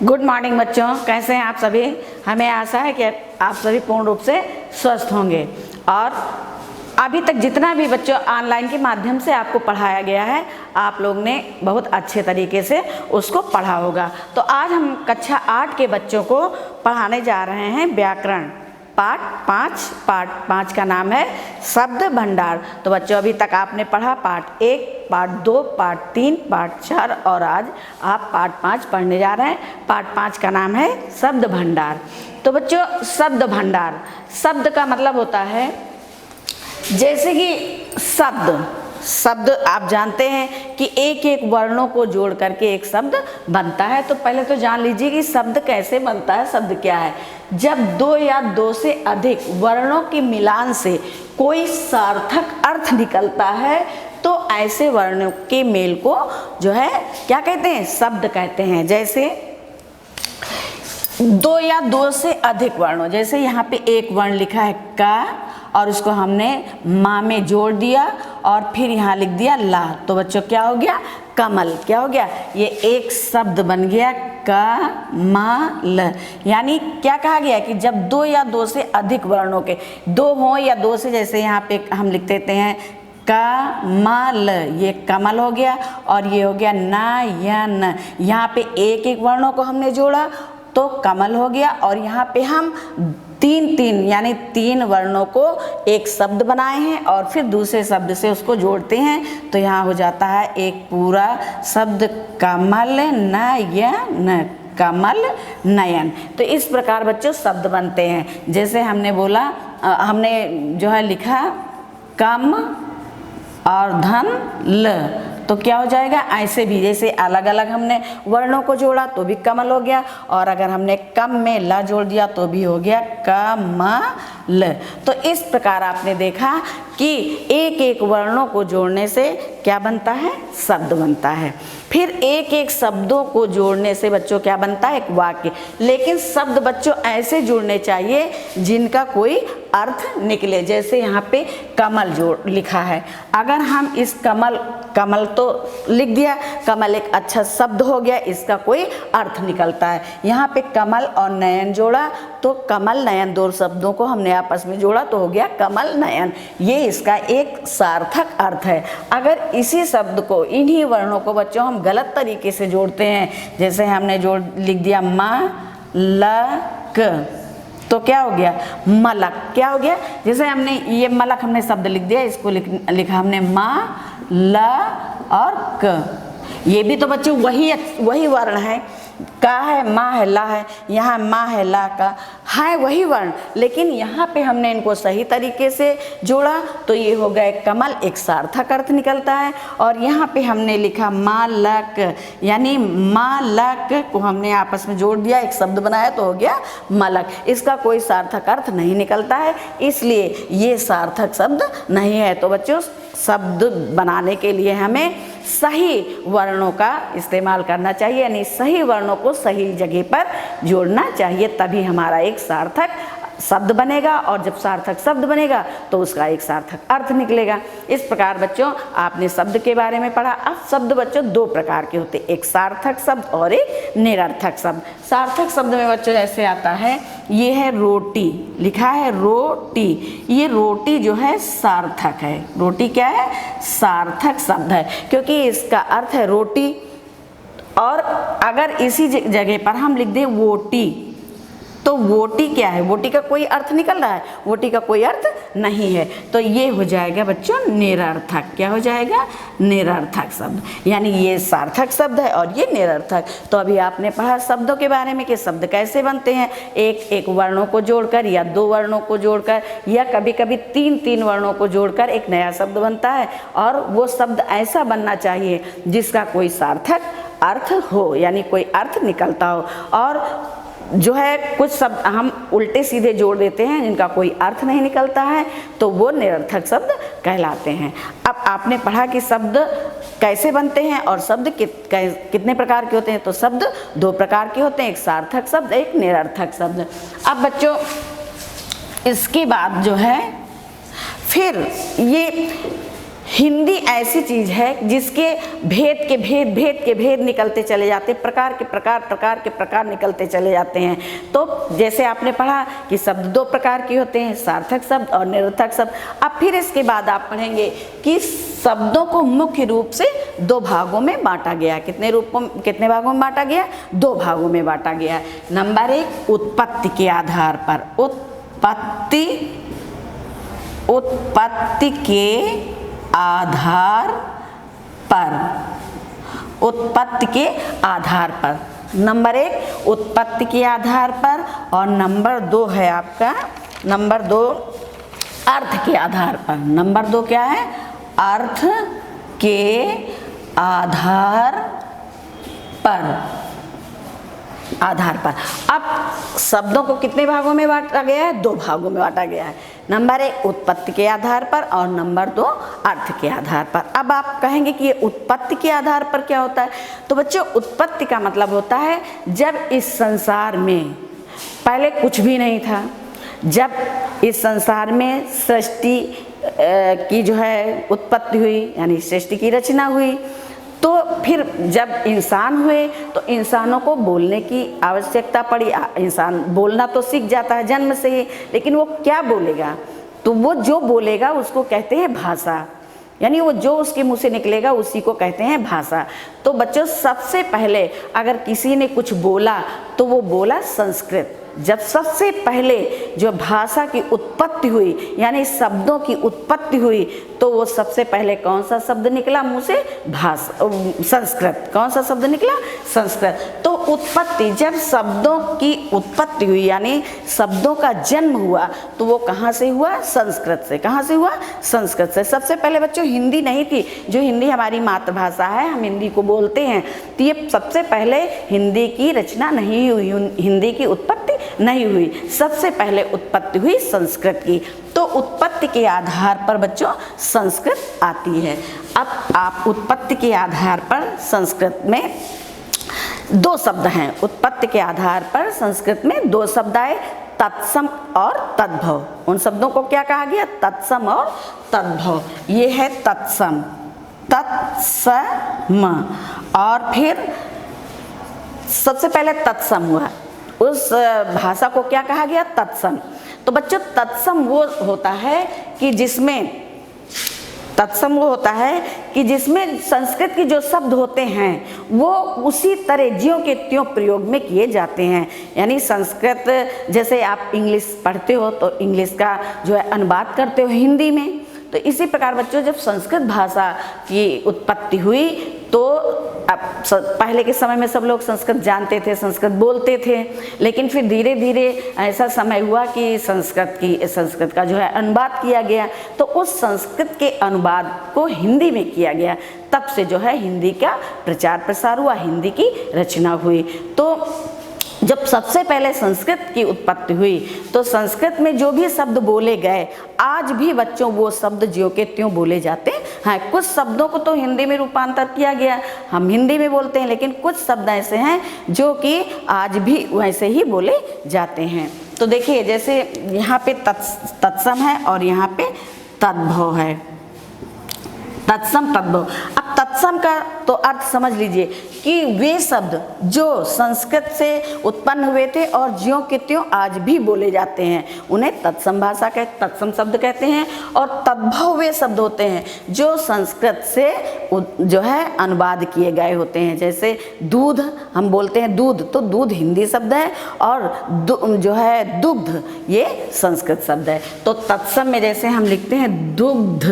Good morning बच्चों, कैसे हैं आप सभी। हमें आशा है कि आप सभी पूर्ण रूप से स्वस्थ होंगे और अभी तक जितना भी बच्चों ऑनलाइन के माध्यम से आपको पढ़ाया गया है आप लोग ने बहुत अच्छे तरीके से उसको पढ़ा होगा। तो आज हम कक्षा 8 के बच्चों को पढ़ाने जा रहे हैं व्याकरण पाठ 5 का नाम है शब्द भंडार। तो बच्चों अभी तक आपने पढ़ा पाठ 1, पाठ 2, पाठ 3, पाठ 4 और आज आप पाठ 5 पढ़ने जा रहे हैं। पाठ 5 का नाम है शब्द भंडार। तो बच्चों शब्द भंडार, शब्द का मतलब होता है जैसे कि शब्द आप जानते हैं कि एक एक वर्णों को जोड़ करके एक शब्द बनता है। तो पहले तो जान लीजिए कि शब्द कैसे बनता है, शब्द क्या है। जब 2 या 2 से अधिक वर्णों के मिलान से कोई सार्थक अर्थ निकलता है तो ऐसे वर्णों के मेल को जो है क्या कहते हैं, शब्द कहते हैं। जैसे 2 या 2 से अधिक वर्णों, जैसे यहाँ पे एक वर्ण लिखा है का और उसको हमने माँ में जोड़ दिया और फिर यहाँ लिख दिया ला, तो बच्चों क्या हो गया, कमल। क्या हो गया, ये एक शब्द बन गया कमल। यानी क्या कहा गया कि जब 2 या 2 से अधिक वर्णों के 2 हों या 2 से, जैसे यहाँ पे हम लिख देते हैं कमल, ये कमल हो गया और ये हो गया नयन। यहाँ पे एक एक वर्णों को हमने जोड़ा तो कमल हो गया और यहाँ पे हम 3 यानी 3 वर्णों को एक शब्द बनाए हैं और फिर दूसरे शब्द से उसको जोड़ते हैं तो यहाँ हो जाता है एक पूरा शब्द कमल नयन, कमल नयन। तो इस प्रकार बच्चों शब्द बनते हैं। जैसे हमने बोला, हमने जो है लिखा कम और धन ल, तो क्या हो जाएगा, ऐसे भी जैसे अलग अलग हमने वर्णों को जोड़ा तो भी कमल हो गया और अगर हमने कम में ला जोड़ दिया तो भी हो गया कमल। तो इस प्रकार आपने देखा कि एक एक वर्णों को जोड़ने से क्या बनता है, शब्द बनता है। फिर एक एक शब्दों को जोड़ने से बच्चों क्या बनता है, एक वाक्य। लेकिन शब्द बच्चों ऐसे जुड़ने चाहिए जिनका कोई अर्थ निकले। जैसे यहाँ पे कमल जोड़ लिखा है, अगर हम इस कमल तो लिख दिया, कमल एक अच्छा शब्द हो गया, इसका कोई अर्थ निकलता है। यहाँ पे कमल और नयन जोड़ा तो कमल नयन 2 शब्दों को हमने आपस में जोड़ा तो हो गया कमल नयन। ये इसका एक सार्थक अर्थ है। अगर इसी शब्द को, इन्हीं वर्णों को बच्चों हम गलत तरीके से जोड़ते हैं, जैसे हमने लिख दिया मलक, तो क्या हो गया, मलक। क्या हो गया, जैसे हमने ये मलक हमने शब्द लिख दिया, इसको लिखा हमने मा ल और क। ये भी तो बच्चों वही वर्ण है, का है, माँ है, ला है, यहाँ माँ है, ला का है वही वर्ण, लेकिन यहाँ पे हमने इनको सही तरीके से जोड़ा तो ये हो गए कमल, एक सार्थक अर्थ निकलता है। और यहाँ पे हमने लिखा मालक, यानी मालक को हमने आपस में जोड़ दिया, एक शब्द बनाया तो हो गया मलक। इसका कोई सार्थक अर्थ नहीं निकलता है, इसलिए ये सार्थक शब्द नहीं है। तो बच्चों शब्द बनाने के लिए हमें सही वर्णों का इस्तेमाल करना चाहिए, यानी सही वर्णों को सही जगह पर जोड़ना चाहिए, तभी हमारा एक सार्थक शब्द बनेगा और जब सार्थक शब्द बनेगा तो उसका एक सार्थक अर्थ निकलेगा। इस प्रकार बच्चों आपने शब्द के बारे में पढ़ा। अब शब्द बच्चों 2 प्रकार के होते हैं, एक सार्थक शब्द और एक निरर्थक शब्द। सार्थक शब्द में बच्चों जैसे आता है, ये है रोटी, लिखा है रोटी, ये रोटी जो है सार्थक है। रोटी क्या है, सार्थक शब्द है क्योंकि इसका अर्थ है रोटी। और अगर इसी जगह पर हम लिख दें वोटी, तो वोटी क्या है, वोटी का कोई अर्थ निकल रहा है, वोटी का कोई अर्थ नहीं है, तो ये हो जाएगा बच्चों निरर्थक। क्या हो जाएगा, निरर्थक शब्द। यानी ये सार्थक शब्द है और ये निरर्थक। तो अभी आपने पढ़ा शब्दों के बारे में कि शब्द कैसे बनते हैं, एक एक वर्णों को जोड़कर या 2 वर्णों को जोड़कर या कभी कभी 3 वर्णों को जोड़कर एक नया शब्द बनता है। और वो शब्द ऐसा बनना चाहिए जिसका कोई सार्थक अर्थ हो, यानी कोई अर्थ निकलता हो। और जो है कुछ शब्द हम उल्टे सीधे जोड़ देते हैं जिनका कोई अर्थ नहीं निकलता है तो वो निरर्थक शब्द कहलाते हैं। अब आपने पढ़ा कि शब्द कैसे बनते हैं और शब्द कितने प्रकार के होते हैं। तो शब्द 2 प्रकार के होते हैं, एक सार्थक शब्द, एक निरर्थक शब्द। अब बच्चों इसके बाद जो है फिर ये हिंदी ऐसी चीज है जिसके भेद निकलते चले जाते, प्रकार के प्रकार निकलते चले जाते हैं। तो जैसे आपने पढ़ा कि शब्द दो प्रकार के होते हैं, सार्थक शब्द और निरर्थक शब्द। अब फिर इसके बाद आप पढ़ेंगे कि शब्दों को मुख्य रूप से दो भागों में बांटा गया। कितने भागों में बांटा गया? दो भागों में बांटा गया। नंबर 1, उत्पत्ति के आधार पर। उत्पत्ति के आधार पर। उत्पत्ति के आधार पर। नंबर 1 उत्पत्ति के आधार पर, और नंबर 2 है आपका, नंबर 2 अर्थ के आधार पर। नंबर 2 क्या है? अर्थ के आधार पर। अब शब्दों को कितने भागों में बांटा गया है? 2 भागों में बांटा गया है। नंबर 1 उत्पत्ति के आधार पर और नंबर 2 अर्थ के आधार पर। अब आप कहेंगे कि ये उत्पत्ति के आधार पर क्या होता है? तो बच्चों, उत्पत्ति का मतलब होता है जब इस संसार में पहले कुछ भी नहीं था, जब इस संसार में सृष्टि की जो है उत्पत्ति हुई, यानी सृष्टि की रचना हुई, तो फिर जब इंसान हुए तो इंसानों को बोलने की आवश्यकता पड़ी। इंसान बोलना तो सीख जाता है जन्म से ही, लेकिन वो क्या बोलेगा? तो वो जो बोलेगा उसको कहते हैं भाषा, यानी वो जो उसके मुंह से निकलेगा उसी को कहते हैं भाषा। तो बच्चों, सबसे पहले अगर किसी ने कुछ बोला तो वो बोला संस्कृत। जब सबसे पहले जो भाषा की उत्पत्ति हुई, यानी शब्दों की उत्पत्ति हुई, तो वो सबसे पहले कौन सा शब्द निकला मुंह से? संस्कृत। कौन सा शब्द निकला? संस्कृत। तो उत्पत्ति, जब शब्दों की उत्पत्ति हुई यानी शब्दों का जन्म हुआ, तो वो कहाँ से हुआ? संस्कृत से। कहाँ से हुआ? संस्कृत से। सबसे पहले बच्चों हिंदी नहीं थी, जो हिंदी हमारी मातृभाषा है, हम हिंदी को बोलते हैं, तो ये सबसे पहले हिंदी की रचना नहीं हुई, हिंदी की उत्पत्ति नहीं हुई। सबसे पहले उत्पत्ति हुई संस्कृत की। तो उत्पत्ति के आधार पर बच्चों संस्कृत आती है। अब आप उत्पत्ति के आधार पर संस्कृत में 2 शब्द हैं। उत्पत्ति के आधार पर संस्कृत में 2 शब्द आए, तत्सम और तद्भव। उन शब्दों को क्या कहा गया? तत्सम और तद्भव। ये है तत्सम, तत्सम। और फिर सबसे पहले तत्सम हुआ, उस भाषा को क्या कहा गया? तत्सम। तो बच्चों, तत्सम वो होता है कि जिसमें संस्कृत के जो शब्द होते हैं वो उसी तरह ज्यों के त्यों प्रयोग में किए जाते हैं। यानी संस्कृत, जैसे आप इंग्लिश पढ़ते हो तो इंग्लिश का जो है अनुवाद करते हो हिंदी में, तो इसी प्रकार बच्चों जब संस्कृत भाषा की उत्पत्ति हुई तो अब पहले के समय में सब लोग संस्कृत जानते थे, संस्कृत बोलते थे, लेकिन फिर धीरे धीरे ऐसा समय हुआ कि संस्कृत का जो है अनुवाद किया गया, तो उस संस्कृत के अनुवाद को हिंदी में किया गया। तब से जो है हिंदी का प्रचार प्रसार हुआ, हिंदी की रचना हुई। तो जब सबसे पहले संस्कृत की उत्पत्ति हुई तो संस्कृत में जो भी शब्द बोले गए, आज भी बच्चों वो शब्द ज्यों के त्यों बोले जाते हैं। कुछ शब्दों को तो हिंदी में रूपांतर किया गया, हम हिंदी में बोलते हैं, लेकिन कुछ शब्द ऐसे हैं जो कि आज भी वैसे ही बोले जाते हैं। तो देखिए, जैसे यहाँ पे तत्सम है और यहाँ पे तद्भव है, तत्सम तद्भव। अब तत्सम का तो अर्थ समझ लीजिए कि वे शब्द जो संस्कृत से उत्पन्न हुए थे और ज्यों के त्यों आज भी बोले जाते हैं, उन्हें तत्सम भाषा के तत्सम शब्द कहते हैं। और तद्भव वे शब्द होते हैं जो संस्कृत से जो है अनुवाद किए गए होते हैं। जैसे दूध, हम बोलते हैं दूध, तो दूध हिंदी शब्द है और जो है दुग्ध ये संस्कृत शब्द है। तो तत्सम में जैसे हम लिखते हैं दुग्ध,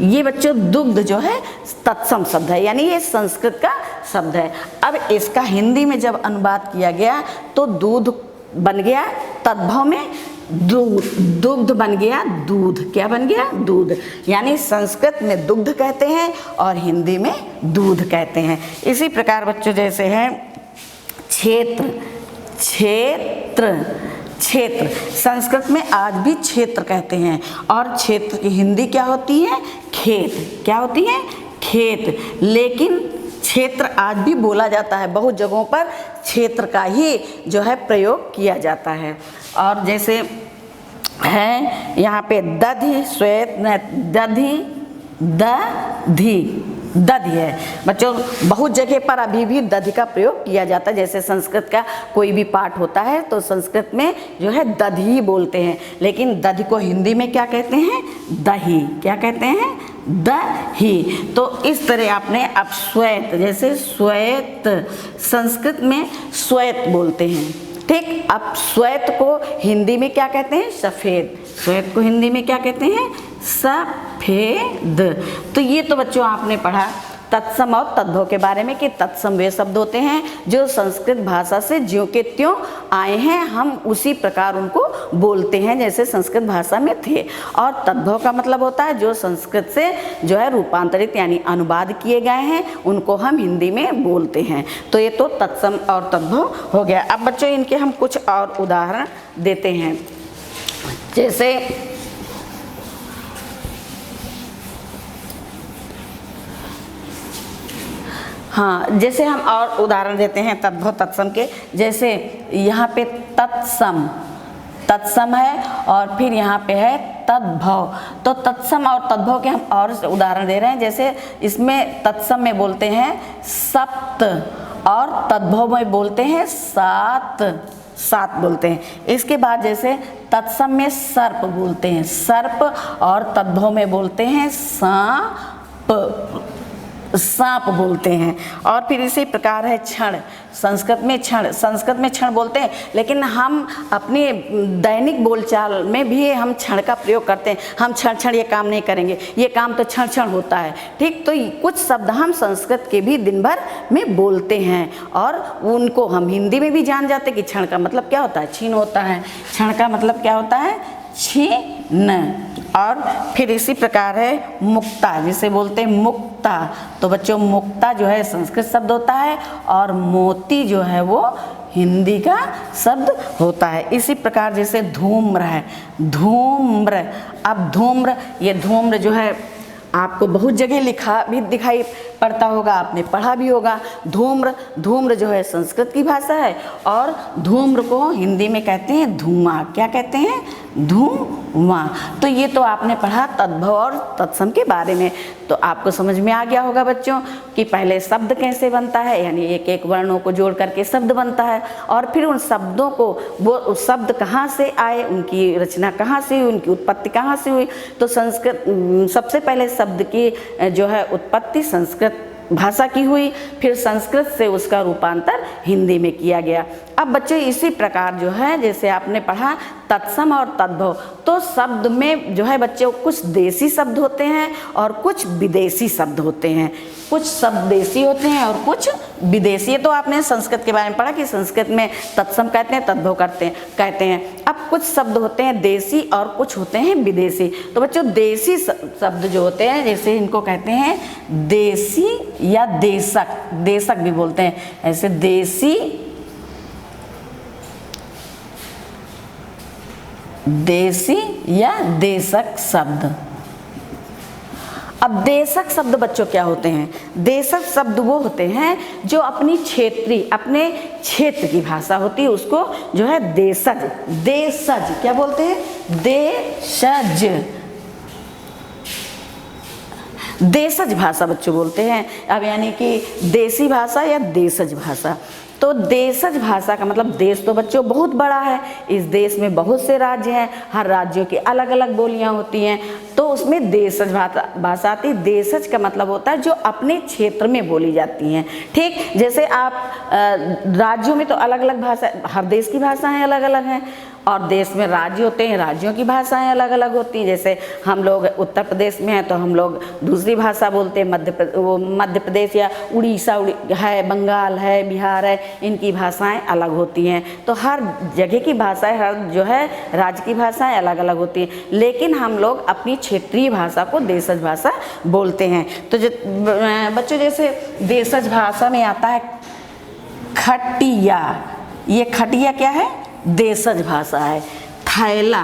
ये बच्चों दुग्ध जो है तत्सम शब्द है, यानी ये संस्कृत का शब्द है। अब इसका हिंदी में जब अनुवाद किया गया तो दूध बन गया, तद्भव में दुग्ध बन गया दूध। क्या बन गया? दूध। यानी संस्कृत में दुग्ध कहते हैं और हिंदी में दूध कहते हैं। इसी प्रकार बच्चों जैसे है क्षेत्र, संस्कृत में आज भी क्षेत्र कहते हैं और क्षेत्र की हिंदी क्या होती है? खेत। क्या होती है? खेत। लेकिन क्षेत्र आज भी बोला जाता है, बहुत जगहों पर क्षेत्र का ही जो है प्रयोग किया जाता है। और जैसे है यहाँ पे दधि, श्वेत, दधि, दधि, दधि है बच्चों। बहुत जगह पर अभी भी दधि का प्रयोग किया जाता है। जैसे संस्कृत का कोई भी पाठ होता है तो संस्कृत में जो है दधि बोलते हैं, लेकिन दधि को हिंदी में क्या कहते हैं? दही। क्या कहते हैं? दही। तो इस तरह आपने अब श्वेत, जैसे श्वेत संस्कृत में श्वेत बोलते हैं, ठीक। अब श्वेत को हिंदी में क्या कहते हैं? सफ़ेद। श्वेत को हिंदी में क्या कहते हैं? सफ़ेद। तो ये तो बच्चों आपने पढ़ा तत्सम और तद्भव के बारे में कि तत्सम वे शब्द होते हैं जो संस्कृत भाषा से ज्यों के त्यों आए हैं, हम उसी प्रकार उनको बोलते हैं जैसे संस्कृत भाषा में थे। और तद्भव का मतलब होता है जो संस्कृत से जो है रूपांतरित यानी अनुवाद किए गए हैं, उनको हम हिंदी में बोलते हैं। तो ये तो तत्सम और तद्भव हो गया। अब बच्चों इनके हम कुछ और उदाहरण देते हैं। जैसे हाँ, जैसे हम और उदाहरण देते हैं तद्भव तत्सम के। जैसे यहाँ पे तत्सम, तत्सम है और फिर यहाँ पे है तद्भव। तो तत्सम और तद्भव के हम और उदाहरण दे रहे हैं। जैसे इसमें तत्सम में बोलते हैं सप्त और तद्भव में बोलते हैं सात, सात बोलते हैं। इसके बाद जैसे तत्सम में सर्प बोलते हैं, सर्प, और तद्भव में बोलते हैं सांप, सांप बोलते हैं। और फिर इसी प्रकार है क्षण, संस्कृत में क्षण, संस्कृत में क्षण बोलते हैं, लेकिन हम अपने दैनिक बोलचाल में भी हम क्षण का प्रयोग करते हैं। हम क्षण क्षण ये काम नहीं करेंगे, ये काम तो क्षण क्षण होता है, ठीक। तो कुछ शब्द हम संस्कृत के भी दिन भर में बोलते हैं और उनको हम हिंदी में भी जान जाते कि क्षण का मतलब क्या होता है? छीन होता है। क्षण का मतलब क्या होता है? छीन। और फिर इसी प्रकार है मुक्ता, जिसे बोलते हैं मुक्ता। तो बच्चों मुक्ता जो है संस्कृत शब्द होता है और मोती जो है वो हिंदी का शब्द होता है। इसी प्रकार जैसे धूम्र है, धूम्र। अब धूम्र, ये धूम्र जो है आपको बहुत जगह लिखा भी दिखाई पड़ता होगा, आपने पढ़ा भी होगा। धूम्र, धूम्र जो है संस्कृत की भाषा है और धूम्र को हिंदी में कहते हैं धुआं। क्या कहते हैं? धुआं। तो ये तो आपने पढ़ा तद्भव और तत्सम के बारे में। तो आपको समझ में आ गया होगा बच्चों कि पहले शब्द कैसे बनता है, यानी एक एक वर्णों को जोड़ करके शब्द बनता है और फिर उन शब्दों को, वो शब्द कहाँ से आए, उनकी रचना कहाँ से हुई, उनकी उत्पत्ति कहाँ से हुई। तो संस्कृत, सबसे पहले शब्द की जो है उत्पत्ति संस्कृत भाषा की हुई, फिर संस्कृत से उसका रूपांतर हिंदी में किया गया। अब बच्चे इसी प्रकार जो है जैसे आपने पढ़ा तत्सम और तद्भव, तो शब्द में जो है बच्चों कुछ देसी शब्द होते हैं और कुछ विदेशी शब्द होते हैं। कुछ शब्द देसी होते हैं और कुछ विदेशी। तो आपने संस्कृत के बारे में पढ़ा कि संस्कृत में तत्सम कहते हैं, तद्भव कहते हैं। अब कुछ शब्द होते हैं देसी और कुछ होते हैं विदेशी। तो बच्चों देसी शब्द जो होते हैं जैसे इनको कहते हैं देसी या देशक, देशक भी बोलते हैं। ऐसे देसी, देसी या देशक शब्द। अब देशक शब्द बच्चों क्या होते हैं? देशक शब्द वो होते हैं जो अपनी क्षेत्रीय, अपने क्षेत्र की भाषा होती है, उसको जो है देशज, देशज क्या बोलते हैं? देशज, देशज भाषा बच्चों बोलते हैं। अब यानी कि देसी भाषा या देशज भाषा। तो देशज भाषा का मतलब देश तो बच्चों बहुत बड़ा है, इस देश में बहुत से राज्य हैं, हर राज्यों की अलग अलग बोलियां होती हैं, तो उसमें देशज भाषा आती है। देशज का मतलब होता है जो अपने क्षेत्र में बोली जाती हैं, ठीक। जैसे आप राज्यों में तो अलग अलग भाषा, हर देश की भाषाएं अलग अलग हैं, और देश में राज्य होते हैं, राज्यों की भाषाएं अलग अलग होती हैं। जैसे हम लोग उत्तर प्रदेश में हैं तो हम लोग दूसरी भाषा बोलते हैं, मध्य प्रदेश या उड़ीसा है, बंगाल है, बिहार है, इनकी भाषाएं अलग होती हैं। तो हर जगह की भाषाएं, हर जो है राज्य की भाषाएं अलग अलग होती हैं, लेकिन हम लोग अपनी क्षेत्रीय भाषा को देशज भाषा बोलते हैं। तो बच्चों जैसे देशज भाषा में आता है खटिया, ये खटिया क्या है? देशज भाषा है। थैला,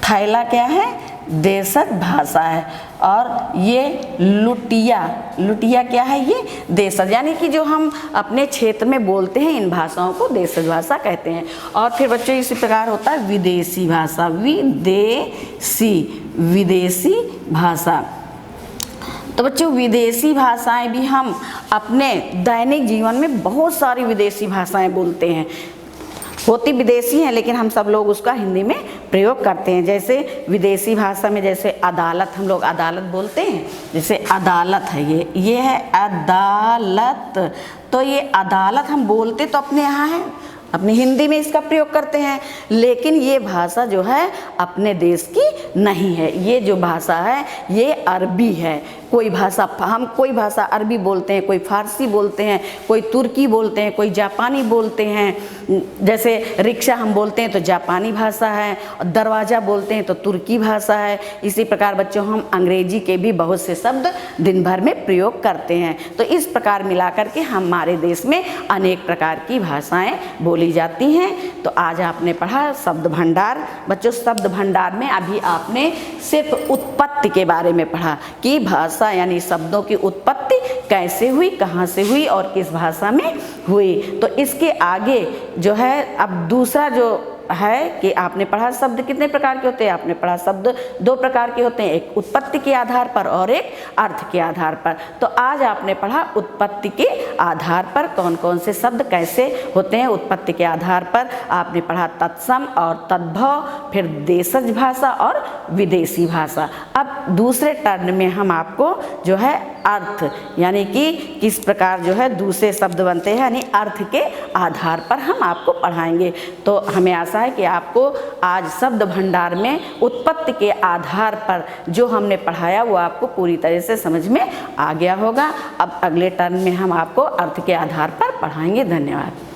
थैला क्या है? देशज भाषा है। और ये लुटिया, लुटिया क्या है? ये देशज, यानी कि जो हम अपने क्षेत्र में बोलते हैं इन भाषाओं को देशज भाषा कहते हैं। और फिर बच्चों इसी प्रकार होता है विदेशी भाषा, विदेशी भाषा। तो बच्चों विदेशी भाषाएं भी हम अपने दैनिक जीवन में बहुत सारी विदेशी भाषाएं बोलते हैं, होती विदेशी हैं लेकिन हम सब लोग उसका हिंदी में प्रयोग करते हैं। जैसे विदेशी भाषा में जैसे अदालत, हम लोग अदालत बोलते हैं, जैसे अदालत है, ये है अदालत। तो ये अदालत हम बोलते तो अपने यहाँ है, अपनी हिंदी में इसका प्रयोग करते हैं, लेकिन ये भाषा जो है अपने देश की नहीं है। ये जो भाषा है ये अरबी है। कोई भाषा, हम कोई भाषा अरबी बोलते हैं, कोई फारसी बोलते हैं, कोई तुर्की बोलते हैं, कोई जापानी बोलते हैं। जैसे रिक्शा हम बोलते हैं तो जापानी भाषा है, दरवाज़ा बोलते हैं तो तुर्की भाषा है। इसी प्रकार बच्चों हम अंग्रेजी के भी बहुत से शब्द दिन भर में प्रयोग करते हैं। तो इस प्रकार मिलाकर के हमारे देश में अनेक प्रकार की भाषाएं बोली जाती हैं। तो आज आपने पढ़ा शब्द भंडार। बच्चों शब्द भंडार में अभी आपने सिर्फ उत्पत्ति के बारे में पढ़ा कि भाषा यानी शब्दों की उत्पत्ति कैसे हुई, कहाँ से हुई और किस भाषा में हुई। तो इसके आगे जो है अब दूसरा जो है कि आपने पढ़ा शब्द कितने प्रकार के होते हैं, आपने पढ़ा शब्द 2 प्रकार के होते हैं, एक उत्पत्ति के आधार पर और एक अर्थ के आधार पर। तो आज आपने पढ़ा उत्पत्ति के आधार पर कौन कौन से शब्द कैसे होते हैं। उत्पत्ति के आधार पर आपने पढ़ा तत्सम और तद्भव, फिर देशज भाषा और विदेशी भाषा। अब दूसरे टर्न में हम आपको जो है अर्थ यानी कि किस प्रकार जो है दूसरे शब्द बनते हैं, यानी अर्थ के आधार पर हम आपको पढ़ाएंगे। तो हमें आशा है कि आपको आज शब्द भंडार में उत्पत्ति के आधार पर जो हमने पढ़ाया वो आपको पूरी तरह से समझ में आ गया होगा। अब अगले टर्न में हम आपको अर्थ के आधार पर पढ़ाएंगे। धन्यवाद।